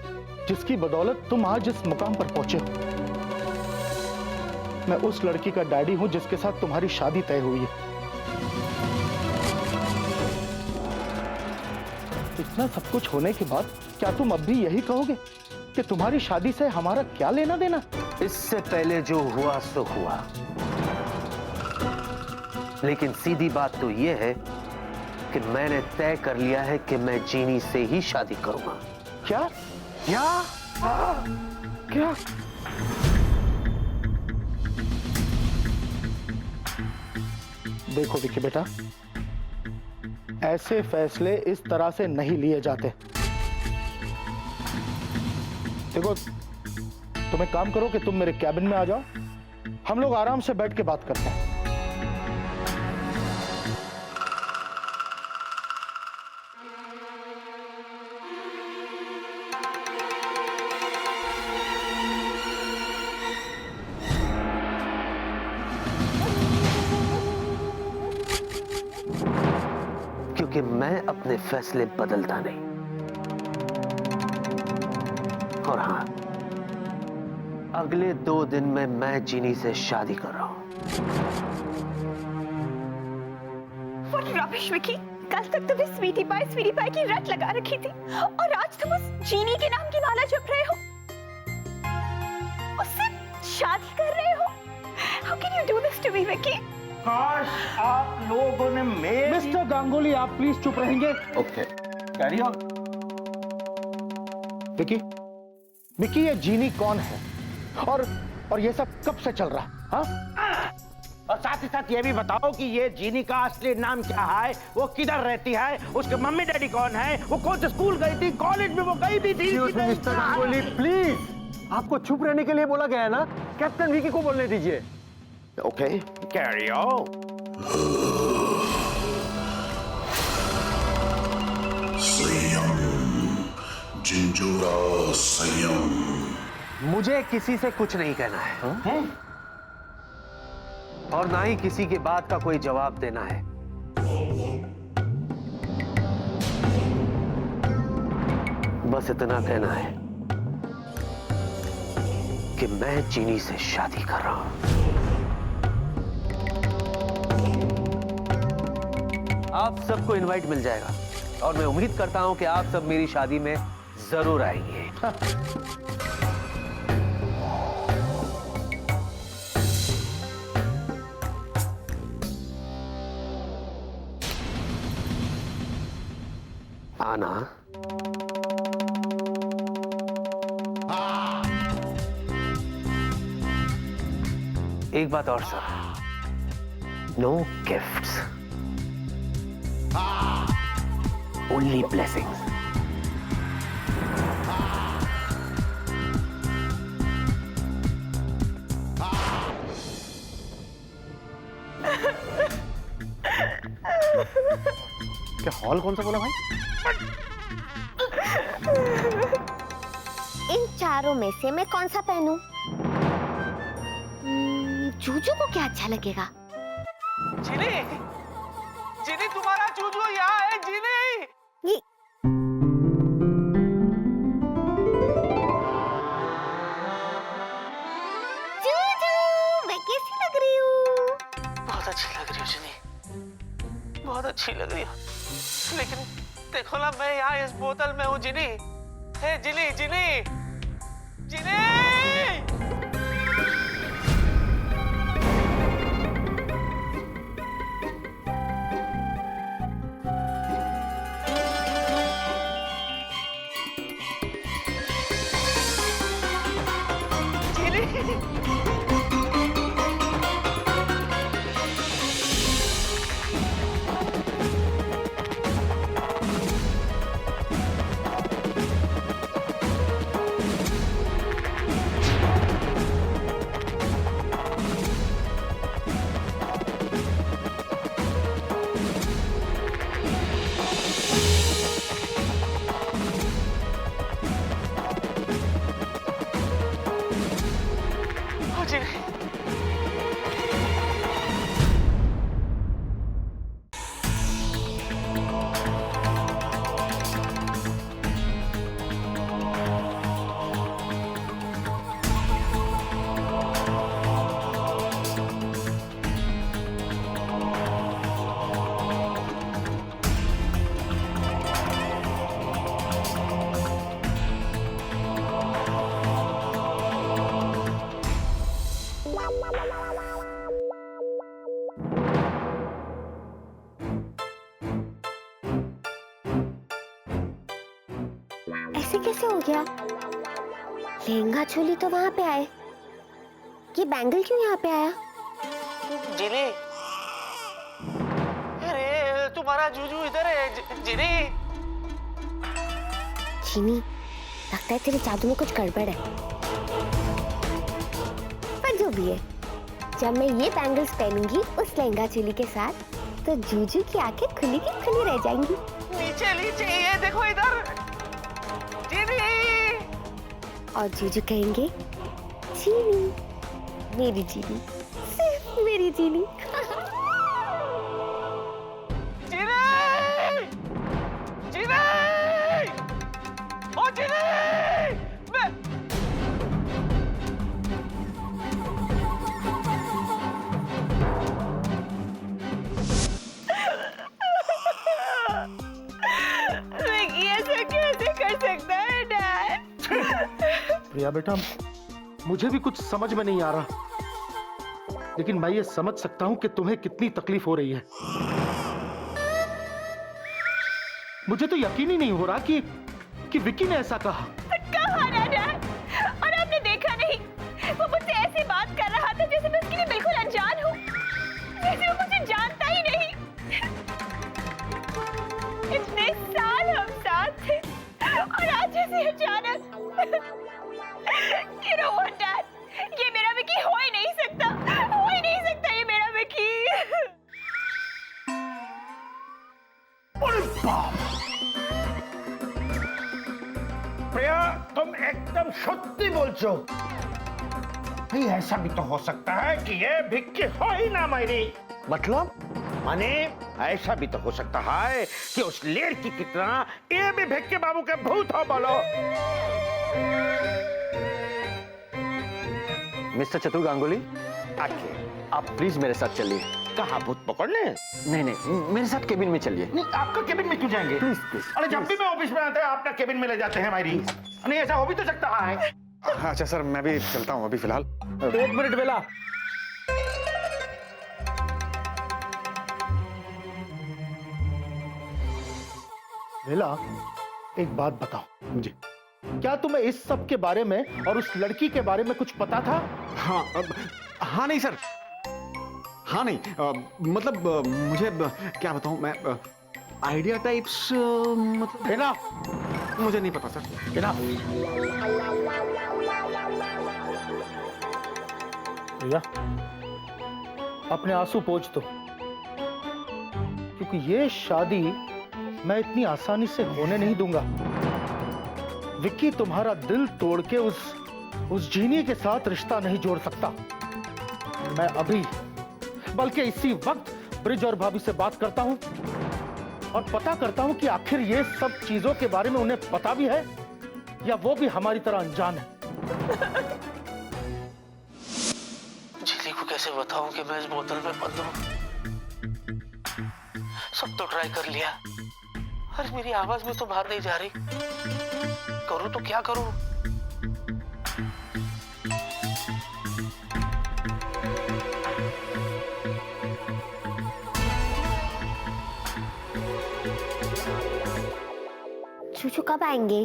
जिसकी बदौलत तुम आज इस मुकाम पर पहुंचे हो। मैं उस लड़की का डैडी हूं जिसके साथ तुम्हारी शादी तय हुई है। इतना सब कुछ होने के बाद क्या तुम अब भी यही कहोगे कि तुम्हारी शादी से हमारा क्या लेना देना? इससे पहले जो हुआ सो हुआ, लेकिन सीधी बात तो यह है कि मैंने तय कर लिया है कि मैं जीनी से ही शादी करूंगा। क्या क्या क्या? देखो विकी बेटा, ऐसे फैसले इस तरह से नहीं लिए जाते। देखो, तुम एक काम करो कि तुम मेरे कैबिन में आ जाओ, हम लोग आराम से बैठ के बात करते हैं। क्योंकि मैं अपने फैसले बदलता नहीं। और हां, अगले 2 दिन में मैं जीनी से शादी कर रहा हूं। What rubbish, Vicky. कल तक तुमने स्वीटी पाई की रट लगा रखी थी, और आज तुम उस जीनी के नाम की माला जप रहे हो, उससे शादी कर रहे हो। How can you do this to me, Vicky? काश आप लोगों ने मेरी... मिस्टर गांगुली, आप प्लीज चुप रहेंगे? Okay, carry on. Vicky, Vicky, ये जीनी कौन है और ये सब कब से चल रहा? हाँ? और साथ ही साथ ये भी बताओ कि ये जीनी का असली नाम क्या है, वो किधर रहती है, उसके मम्मी डैडी कौन है, वो कौन से स्कूल गई थी, कॉलेज में वो गई भी थी? मिस्टर गांगुली प्लीज, आपको चुप रहने के लिए बोला गया है ना। कैप्टन विकी को बोलने दीजिए। Okay, carry on. संयम जिंजूरा, संयम। मुझे किसी से कुछ नहीं कहना है, और ना ही किसी की बात का कोई जवाब देना है। बस इतना कहना है कि मैं जीनी से शादी कर रहा हूं। आप सबको इनवाइट मिल जाएगा और मैं उम्मीद करता हूं कि आप सब मेरी शादी में जरूर आएंगे। आना। एक बात और sir, no gifts, only blessings. क्या हॉल कौन सा बोला भाई? इन चारों में से मैं कौन सा पहनूं? जूजू को क्या अच्छा लगेगा? जिनी, जिनी तुम्हारा जूजू यहाँ है। जिनी, ये जूजू, मैं कैसी लग रही हूँ? बहुत अच्छी लग रही हो जिनी, बहुत अच्छी लग रही हो। लेकिन देखो ना, मैं यहाँ इस बोतल में हूँ जिनी। हे जिनी, जिनी, जिनी। ऐसे कैसे हो गया? लहंगा चोली तो वहां पे आए, ये बैंगल क्यों यहाँ पे आया? जिनी, अरे तुम्हारा जूजू इधर है। जिनी, चीनी, लगता है तेरे जादू में कुछ गड़बड़ है। पर जो भी है, जब मैं ये बैंगल्स पहनूंगी उस लहंगा चोली के साथ, तो जूजू की आंखें खुली की खुली रह जाएंगी। नीचे नीचे, ये देखो इधर। जिनी, और जूजू कहेंगे, चीनी, मेरी चीनी, सिर्फ मेरी चीनी। जिनी, जिनी, ओ जिनी, मैं ऐसा कैसे कर सकता है डैड? प्रिया बेटा, मुझे भी कुछ समझ में नहीं आ रहा, लेकिन मैं ये समझ सकता हूं कि तुम्हें कितनी तकलीफ हो रही है। मुझे तो यकीन ही नहीं हो रहा कि विक्की ने ऐसा कहा। कहा ना डैड, और आपने देखा नहीं, वो मुझसे ऐसी बात कर रहा था जैसे मैं उसके लिए बिल्कुल अनजान हूँ, जैसे वो मुझे जानता ही नहीं। इतने साल हम साथ थे और आज ऐसे अचानक। You know what, Dad? ये मेरा विकी हो ही नहीं सकता, हो ही नहीं सकता ये मेरा विकी। प्रिया, तुम एकदम सत्य बोलছো। नहीं, ऐसा भी तो हो सकता है कि ये भिक्की हो ही ना मेरी। मतलब? माने ऐसा भी तो हो सकता है कि उस लड़की की तरह ये भी भिक्की बाबू के भूत हो। बोलो मिस्टर चतुर गांगुली, आके आप प्लीज मेरे साथ चलिए। कहाँ भूत पकड़ने? नहीं नहीं, मेरे साथ केबिन में चलिए। नहीं, आपका केबिन में क्यों जाएंगे? Please please. अरे जब भी मैं ऑफिस में आता है आपका केबिन में ले जाते हैं हमारी। नहीं ऐसा हो भी तो सकता है। अच्छा सर, मैं भी चलता हूँ अभी फिलहाल। एक मिनट बेला। बेला, एक बात बताओ मुझे, क्या तुम्हें इस सब के बारे में और उस लड़की के बारे में कुछ पता था? हाँ हाँ नहीं सर, हाँ नहीं, मतलब मुझे क्या बताऊँ मैं, आइडिया टाइप्स मतलब बेला, मुझे नहीं पता सर। बेला, भैया अपने आंसू पोंछ दो, क्योंकि ये शादी मैं इतनी आसानी से होने नहीं दूंगा। विक्की तुम्हारा दिल तोड़ के उस जीनी के साथ रिश्ता नहीं जोड़ सकता। मैं अभी बल्कि इसी वक्त ब्रिज और भाभी से बात करता हूं और पता करता हूं कि आखिर ये सब चीजों के बारे में उन्हें पता भी है या वो भी हमारी तरह अनजान है। झिल्ली को कैसे बताऊं कि मैं इस बोतल में बंद हूं? सब तो ट्राई कर लिया, अरे मेरी आवाज भी तो बाहर नहीं जा रही। करूं तो क्या करूं? चूचू कब आएंगे?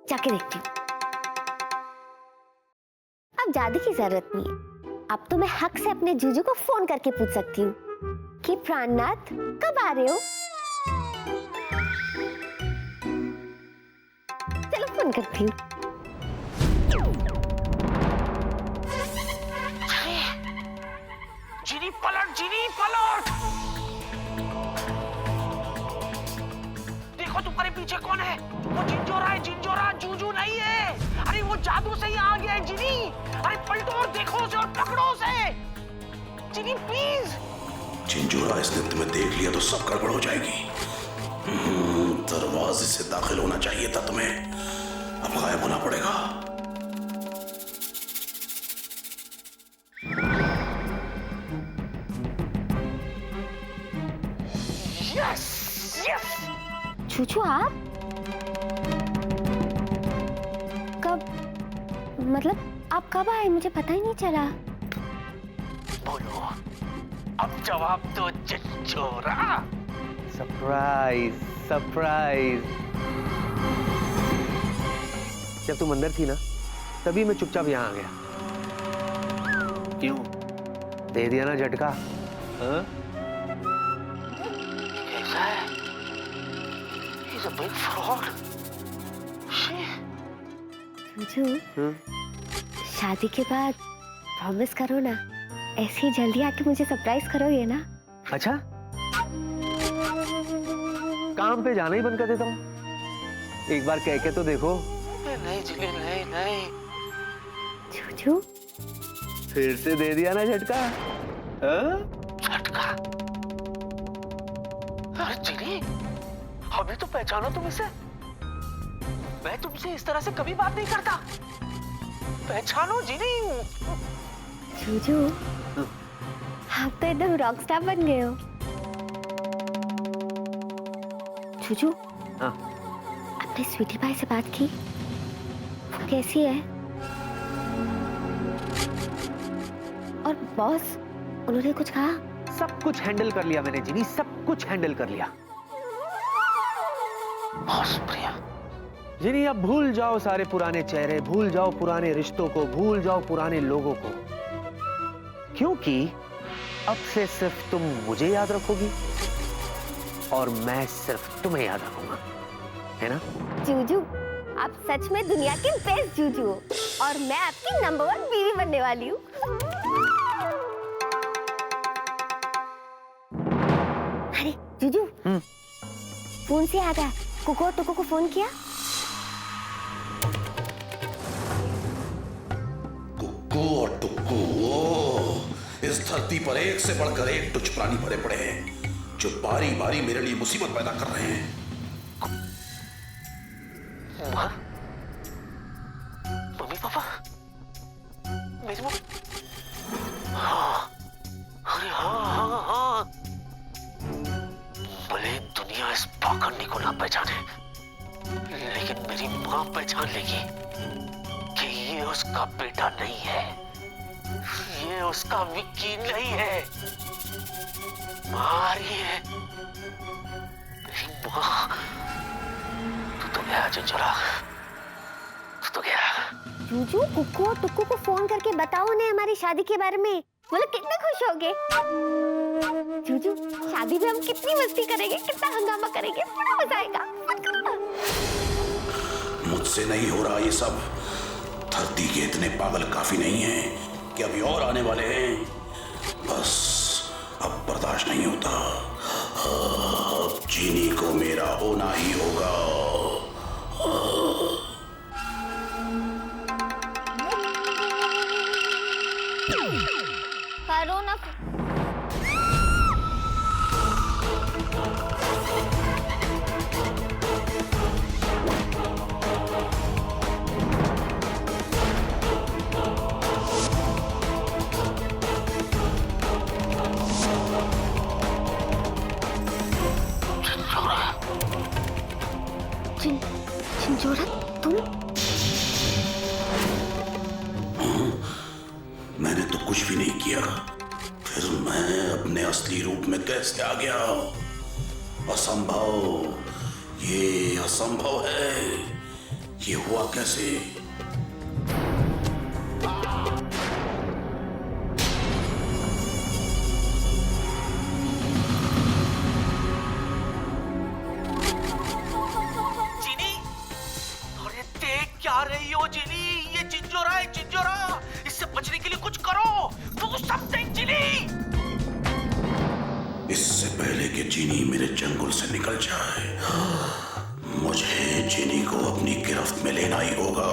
जाके देखती हूँ। अब जाने की जरूरत नहीं है। अब तो मैं हक से अपने जूजू को फोन करके पूछ सकती हूँ कि प्राणनाथ कब आ रहे हो। चलो फोन करती हूँ। जीनी पलट, जीनी पलट! देखो तुम्हारे पीछे कौन है? वो जिंजोरा जूजू नहीं है। अरे वो जादू से ही आ गया है जीनी। अरे पलटो और देखो उसे और पकड़ो उसे। जीनी प्लीज। चिंजोरा इसने तुम्हें देख लिया तो सब गड़बड़ हो जाएगी। दरवाजे से दाखिल होना चाहिए था तुम्हें, अब गायब होना पड़ेगा। Yes yes. चूचू आप कब, मतलब आप कब आए? मुझे पता ही नहीं चला। बोलो अब जवाब दो चिंजोरा। Surprise surprise. जब तुम अंदर थी ना, तभी मैं चुपचाप यहाँ आ गया। क्यों? दे दिया ना झटका। हाँ? कैसा है? He's a big fraud. चूचू, शादी के बाद प्रॉमिस करो ना, ऐसे ही जल्दी आके मुझे सरप्राइज करोगे ना? अच्छा, काम पे जाना ही बंद कर देता हूँ। एक बार कह के तो देखो। नहीं जिले, नहीं नहीं। चूचू, फिर से दे दिया ना झटका। हाँ? झटका? अरे जिली, अभी तो पहचानो तुम इसे। मैं तुमसे इस तरह से कभी बात नहीं करता। पहचानो जिली। चूचू, आप तो एकदम रॉक स्टार बन गए हो। चूचू, हाँ? अपने स्वीटी भाई से बात की? वो कैसी है? और बॉस, उन्होंने कुछ कहा? सब कुछ हैंडल कर लिया मैंने जिनी, सब कुछ हैंडल कर लिया। बॉस प्रिया, जिनी अब भूल जाओ सारे पुराने चेहरे, भूल जाओ पुराने रिश्तों को, भूल जाओ पुराने लोगों को, क्योंकि अब से सिर्फ तुम मुझे याद रखोगी और मैं सिर्फ तुम्हें याद रखूंगा, है ना? जूजू, आप सच में दुनिया के बेस्ट जूजू हो और मैं आपकी नंबर 1 बीवी बनने वाली हूँ। अरे जूजू, फोन से याद आया, कुको और टुको को फोन किया? कुक्कू और टुक्कू, इस धरती पर एक से बढ़कर एक तुच्छ प्राणी भरे पड़े हैं जो बारी बारी मेरे लिए मुसीबत पैदा कर रहे हैं। मम्मी पापा, मेरी मम्मी। हाँ, लेकिन मेरी माँ पहचान लेगी कि ये उसका बेटा नहीं है, ये उसका विक्की नहीं है। माँ रही है, मेरी माँ। तू तो गया चिंचोरा, तू तो गया। जूजू, कुक्कू और टुक्कू को फोन करके बताओ उन्हें हमारी शादी के बारे में। वो लोग कितने खुश होंगे। जूजू, शादी में हम कितनी मस्ती करेंगे, कितना हंगामा करेंगे, बड़ा मजा आएगा। मुझसे नहीं हो रहा ये सब। धरती के इतने पागल काफी नहीं हैं कि अभी और आने वाले हैं। बस अब बर्दाश्त नहीं होता। अब चीनी को मेरा होना ही होगा। करो ना। चिंचोरा, तुम? मैंने तो कुछ भी नहीं किया, फिर मैं अपने असली रूप में कैसे आ गया? असंभव, ये असंभव है। ये हुआ कैसे? चीनी, अरे देख क्या रही हो चीनी? ये चिंचोरा है, चिंचोरा। इससे बचने के लिए कुछ करो। डू समथिंग चीनी। इससे पहले कि चीनी मेरे चंगुल से निकल जाए, मुझे चीनी को अपनी गिरफ्त में लेना ही होगा।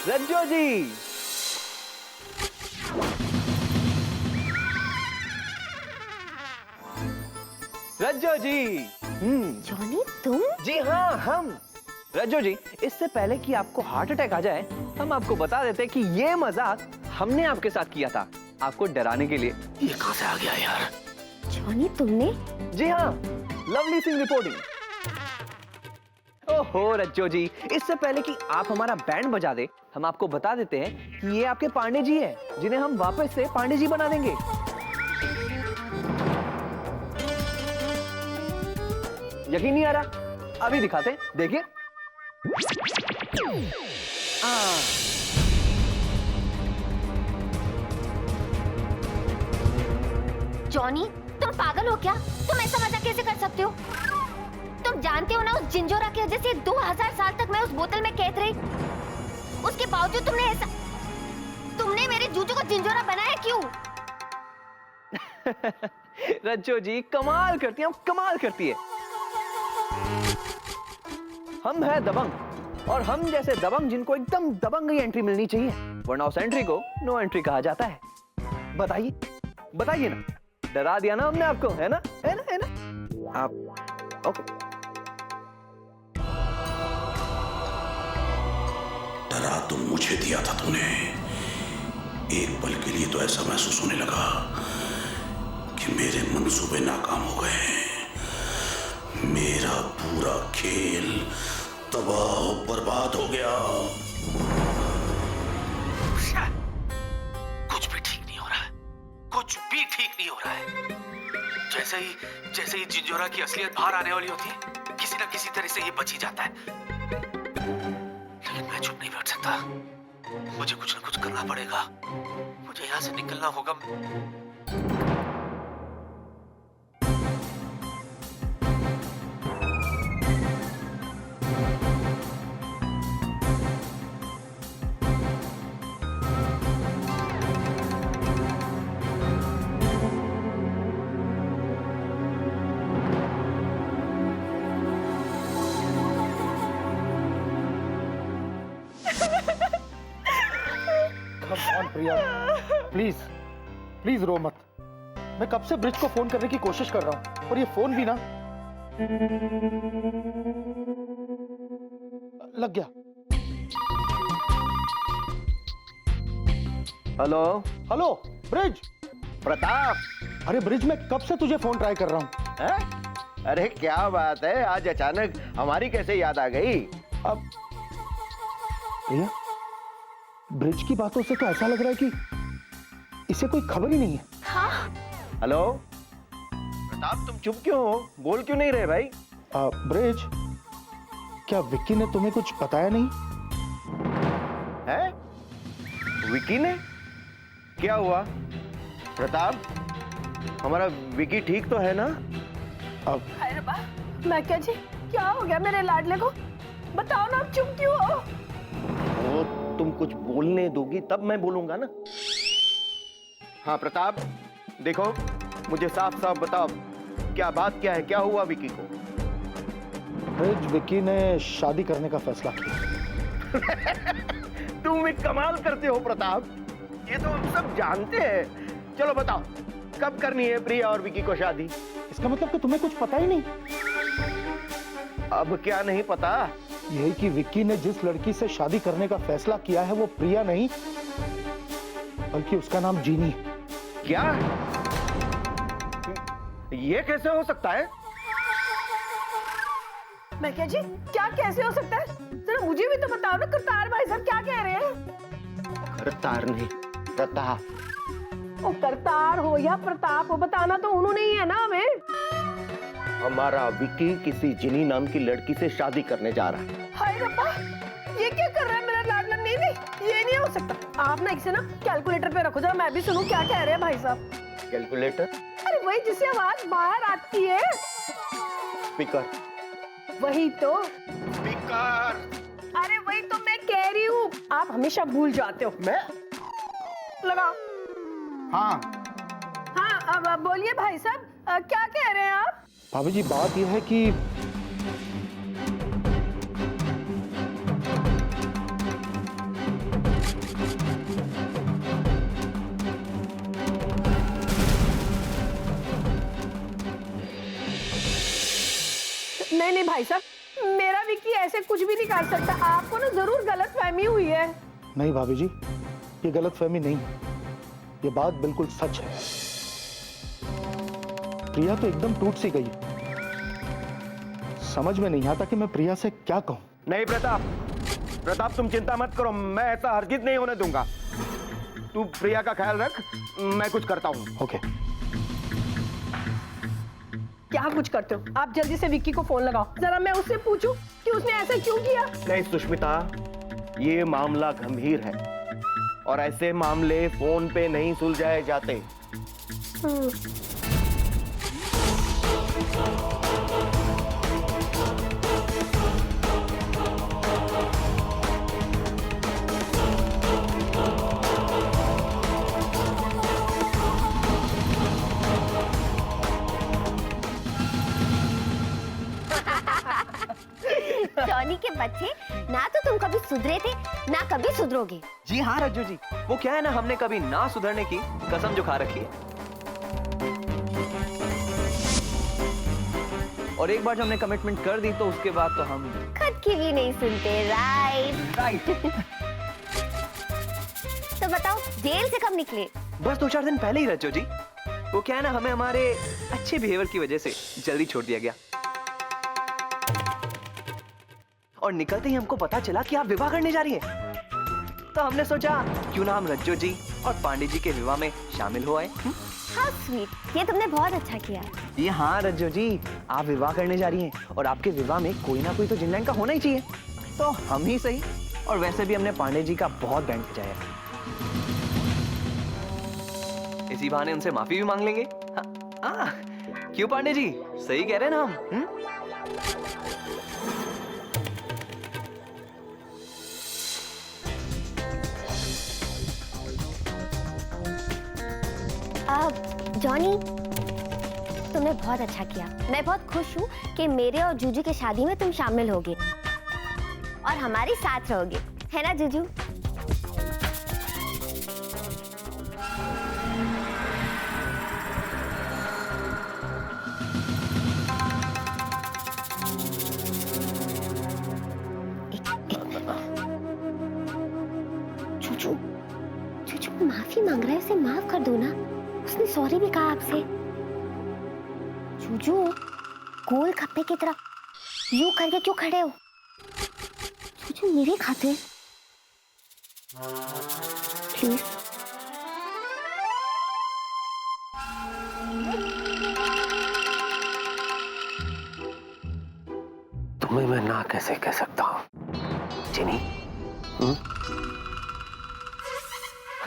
रज्जो जी, रज्जो जी। जॉनी, तुम? जी हाँ, हम। रज्जो जी, इससे पहले कि आपको हार्ट अटैक आ जाए, हम आपको बता देते कि ये मजाक हमने आपके साथ किया था, आपको डराने के लिए। ये कहां से आ गया यार? जॉनी, तुमने? जी हाँ, लवली सिंह रिपोर्टिंग। ओहो रज्जो जी, इससे पहले कि आप हमारा बैंड बजा दे, हम आपको बता देते हैं कि ये आपके पांडे जी हैं, जिन्हें हम वापस से पांडे जी बना देंगे। यकीन नहीं आ रहा? अभी दिखाते हैं, देखिए। जॉनी, तुम पागल हो क्या? तुम ऐसा मजाक कैसे कर सकते हो? तुम जानते हो ना, उस जिंजोरा की वजह से 2000 साल तक मैं उस बोतल में कैद रही। उसके बावजूद तुमने मेरे जूजू को जिंजोरा बनाया क्यों? रज्जो जी कमाल करती है, कमाल करती है। हम है दबंग, और हम जैसे दबंग जिनको एकदम दबंग ही एंट्री मिलनी चाहिए, वरना उस एंट्री को नो एंट्री कहा जाता है। बताइए, बताइए ना, डरा दिया ना हमने आपको, है ना, है ना, है ना? आप ओके। डरा तो मुझे दिया था तूने। एक पल के लिए तो ऐसा महसूस होने लगा कि मेरे मंसूबे नाकाम हो गए हैं। मेरा पूरा खेल तबाह बर्बाद हो गया। कुछ भी ठीक नहीं हो रहा है, कुछ भी ठीक नहीं हो रहा है। जैसे ही जिंजोरा की असलियत बाहर आने वाली होती है, किसी ना किसी तरह से ये बच ही जाता है। लेकिन मैं चुप नहीं बैठ सकता, मुझे कुछ ना कुछ करना पड़ेगा। मुझे यहाँ से निकलना होगा। प्रिया, प्लीज प्लीज रो मत। मैं कब से ब्रिज को फोन करने की कोशिश कर रहा हूं, और ये फोन भी ना। लग गया। Hello hello Brij. प्रताप। अरे ब्रिज, मैं कब से तुझे फोन ट्राई कर रहा हूँ। हैं? अरे क्या बात है, आज अचानक हमारी कैसे याद आ गई? अब भैया, ब्रिज की बातों से तो ऐसा लग रहा है कि इसे कोई खबर ही नहीं है। हेलो प्रताप, तुम चुप क्यों हो? बोल क्यों नहीं रहे भाई? ब्रिज, क्या विक्की ने तुम्हें कुछ बताया नहीं? है? विकी ने? क्या हुआ? प्रताप, हमारा विकी ठीक तो है ना? अरे बा, मैं क्या जी, क्या हो गया मेरे लाडले को? बताओ ना, आप चुप क्यों हो? वो तुम कुछ बोलने दोगी तब मैं बोलूंगा ना। हाँ प्रताप, देखो मुझे साफ साफ बताओ, क्या बात क्या है, क्या हुआ विकी को? ब्रिज, विक्की ने शादी करने का फैसला किया। तुम भी कमाल करते हो प्रताप, ये तो हम सब जानते हैं। चलो बताओ, कब करनी है प्रिया और विकी को शादी? इसका मतलब कि तुम्हें कुछ पता ही नहीं? अब क्या नहीं पता? यही कि विक्की ने जिस लड़की से शादी करने का फैसला किया है वो प्रिया नहीं, बल्कि उसका नाम जीनी है। क्या? ये कैसे हो सकता है? मैं क्या जी, क्या कैसे हो सकता है? जरा मुझे भी तो बताओ ना करतार भाई साहब, क्या कह रहे हैं? करतार नहीं, प्रताप। ओ, करतार हो या प्रताप हो, बताना तो उन्होंने ही है ना हमें। हमारा विकी किसी जिनी नाम की लड़की से शादी करने जा रहा है। हाय रब्बा, ये क्या कर रहा है मेरा लाडला? नहीं नहीं, ये नहीं हो सकता। आप ना इसे ना कैलकुलेटर पे रखो, जरा मैं भी सुनूं क्या कह रहे हैं भाई साहब। कैलकुलेटर? अरे वही जिससे आवाज बाहर आती है। स्पीकर। वही तो। स्पीकर। अरे वही तो मैं कह रही हूँ, आप हमेशा भूल जाते हो। मैं? लगाओ। हाँ। हाँ, अब बोलिए भाई साहब, क्या कह रहे हैं आप? भाभी जी, बात यह है कि नहीं भाई साहब, मेरा विक्की ऐसे कुछ भी नहीं कर सकता। आपको ना जरूर गलतफहमी हुई है। नहीं भाभी जी, ये गलतफहमी नहीं, ये बात बिल्कुल सच है। प्रिया तो एकदम टूट सी गई। समझ में नहीं आता कि मैं प्रिया से क्या कहूं। नहीं प्रताप, प्रताप तुम चिंता मत करो, मैं ऐसा हरगिज नहीं होने दूंगा। तू प्रिया का ख्याल रख, मैं कुछ करता हूँ। ओके। क्या कुछ करते हो? आप जल्दी से विक्की को फोन लगाओ, जरा मैं उससे पूछूं कि उसने ऐसा क्यों किया। नहीं सुष्मिता, ये मामला गंभीर है और ऐसे मामले फोन पे नहीं सुलझाए जाते। जॉनी के बच्चे, ना तो तुम कभी सुधरे थे ना कभी सुधरोगे। जी हाँ रज्जू जी, वो क्या है ना, हमने कभी ना सुधरने की कसम जो खा रखी है, और एक बार जब हमने कमिटमेंट कर दी तो उसके बाद तो हम खुद की भी नहीं सुनते। राइट। तो बताओ, जेल से कब निकले? बस 2-4 दिन पहले ही रज्जू जी। वो क्या है ना, हमें हमारे अच्छे बिहेवियर की वजह से जल्दी छोड़ दिया गया, और निकलते ही हमको पता चला कि आप विवाह करने जा रही हैं। तो हमने सोचा क्यों ना हम रज्जू जी और पांडे जी के विवाह में शामिल हो आए। हाँ स्वीट, ये तुमने बहुत अच्छा किया। ये हाँ रज्जू जी, आप विवाह करने जा रही हैं और आपके विवाह में कोई ना कोई तो जिन लाइन का होना ही चाहिए, तो हम ही सही। और वैसे भी हमने पांडे जी का बहुत बैंड बजाया, इसी बहाने उनसे माफी भी मांग लेंगे। हाँ, क्यों पांडे जी, सही कह रहे हैं ना हम? जॉनी, तुमने बहुत अच्छा किया। मैं बहुत खुश हूँ कि मेरे और जूजू की शादी में तुम शामिल होगे और हमारे साथ रहोगे, है ना जूजू? जूजू जूजू माफी मांग रहा है, उसे माफ कर दो ना। उसने सॉरी भी कहा आपसे। जूजू गोल खप्पे की तरफ यूं करके क्यों खड़े हो? जूजू मेरे खातिर प्लीज। तुम्हें मैं ना कैसे कह सकता हूं जिनी?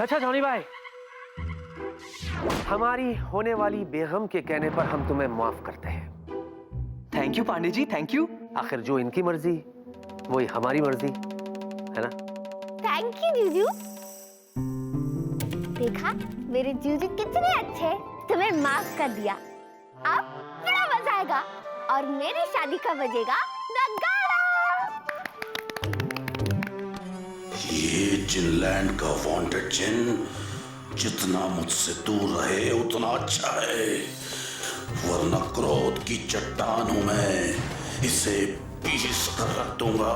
अच्छा जॉनी भाई, हमारी होने वाली बेगम के कहने पर हम तुम्हें माफ करते हैं। Thank you Pandey ji, thank you. आखिर जो इनकी मर्जी वही हमारी मर्जी है ना? Thank you Juju. देखा मेरे जूजू कितने अच्छे, तुम्हें माफ कर दिया। अब बड़ा मजा आएगा और मेरी शादी का बजेगा नगाड़ा। ये जिनलैंड का वांटेड जिन जितना मुझसे दूर रहे उतना अच्छा है, वरना क्रोध की चट्टान हूं मैं, इसे पीस कर रख दूंगा।